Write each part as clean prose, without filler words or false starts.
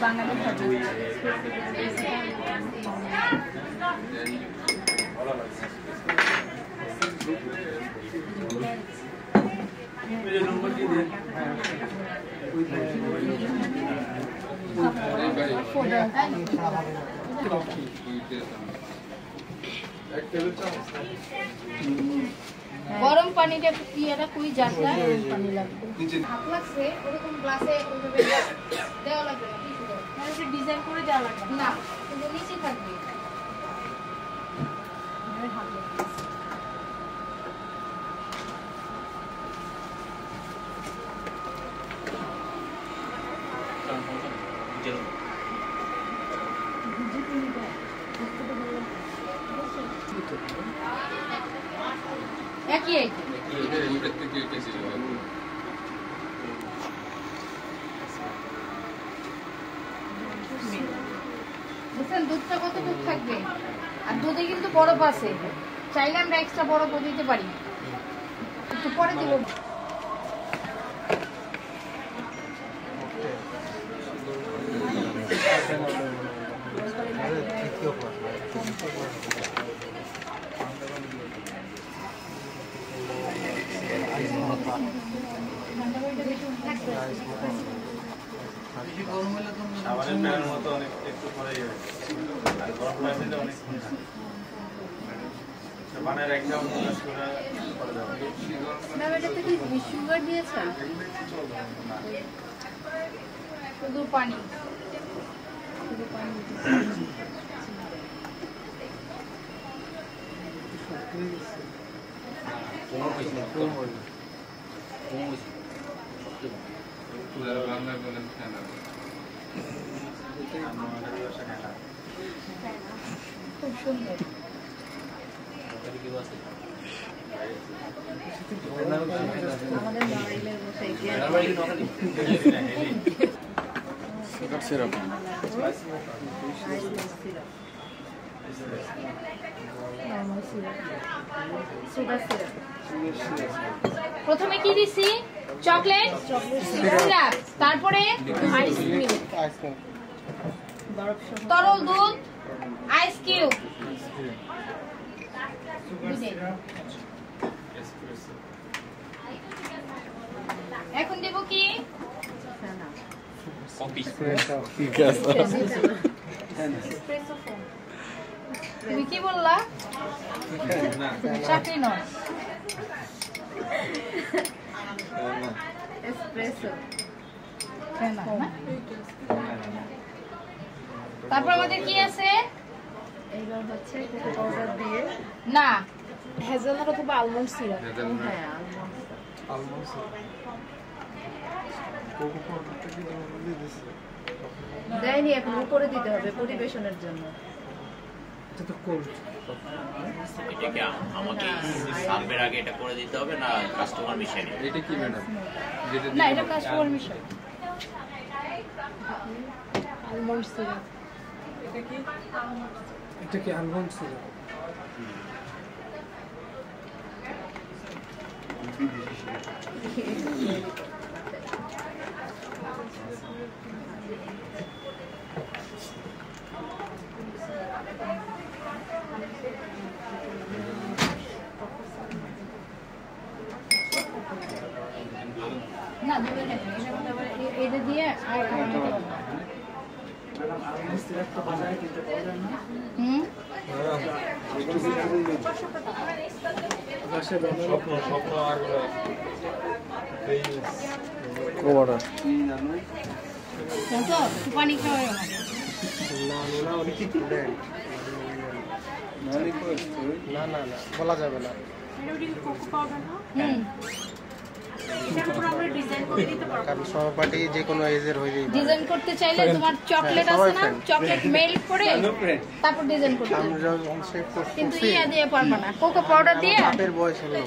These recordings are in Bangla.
বাঙালি খাবার গরম পানিটা পিয়াটা কুই জাতলা গরম পানি লাগবে হাত লাগছে ওরকম গ্লাসে ওইভাবে দেওয়া লাগবে না কিছু দাও মানে এটা ডিজাইন করে দেওয়া লাগবে না কিন্তু নিচে থাকবে মানে হাত লাগবে একই বুঝছেন দুধটা কত দুধ থাকবে আর দুধে কিন্তু বরফ আছে চাইলে আমরা এক্সট্রা বরফও দিতে পারি একটু পরে দিব সাবানের প্যানের মতো অনেক একটু পরেই হয় আর গরম পানিতে অনেক বানের একটা অনুযায়ী করে দেওয়া না এটাতে কি সুগার দিয়েছেন শুধু পানি খুব সুন্দর প্রথমে কি দিছি চকলেট সিরাপ তারপরে আইসক্রিম তরল দুধ আইস কিউব এখন দেব কি তুমি কি বললা চাকরি নয় এসপ্রেসো তারপর আমাদের কি আছে এইবার হচ্ছে কোকো পাউডার দিয়ে না হেজেলনাট অথবা আলমন্ড সিরাপ হ্যাঁ আলমন্ড কোকো পাউডারটা কি দিয়ে দিছে দেয়নি এখন উপরে দিতে হবে পরিবেশনের জন্য এটা তো কোল্ড এটা কি আমাকে সার্ভের আগে এটা করে দিতে হবে না কাস্টমার মিশাই নেবে এটা কি ম্যাডাম না এটা কাস্টমার মিশাই আলমন্ড সিরাপ এটা কি আলমন্ড সিরাপ না দূরে নেই এটা দিয়ে আর সিরাপটা বাজারে কিনতে পাওয়া যায় না স্বপ্ন আর পানি খাওয়াই না বলা যাবে না কারণ সহপাঠী যে কোনো এজের হয়ে যায় ডিজাইন করতে চাইলে তোমার চকলেট আছে না চকলেট মেল্ট করে তারপর ডিজাইন করতে কিন্তু ইয়া দিয়ে পারবা না কোকো পাউডার দিয়ে বাপের বয়স হলো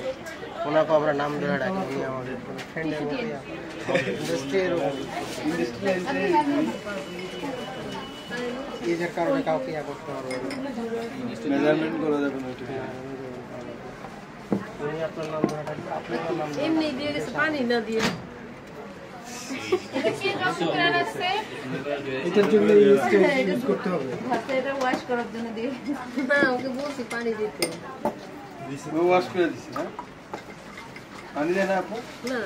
ওনাকে আমরা নাম ধরে ডাকি উনি আমাদের ফ্রেন্ডের মতো ইন্ডাস্ট্রি এরকম এজের কারণে কাউকে ইয়া করতে পারবে মেজারমেন্ট করা যাবে না উনি আপনার নাম ধরে ডাকি আপনার নাম এমনি দিয়ে গেছে পানি না দিয়ে এটা কি রকম ব্র্যান্ড আছে? এটার জন্য ইউজ করতে হবে। ভাতে এটা ওয়াশ করার জন্য দিয়ে না ওকে বলছি পানি দিতে ও ওয়াশ করে দিছি না পানি দেয় না আপু না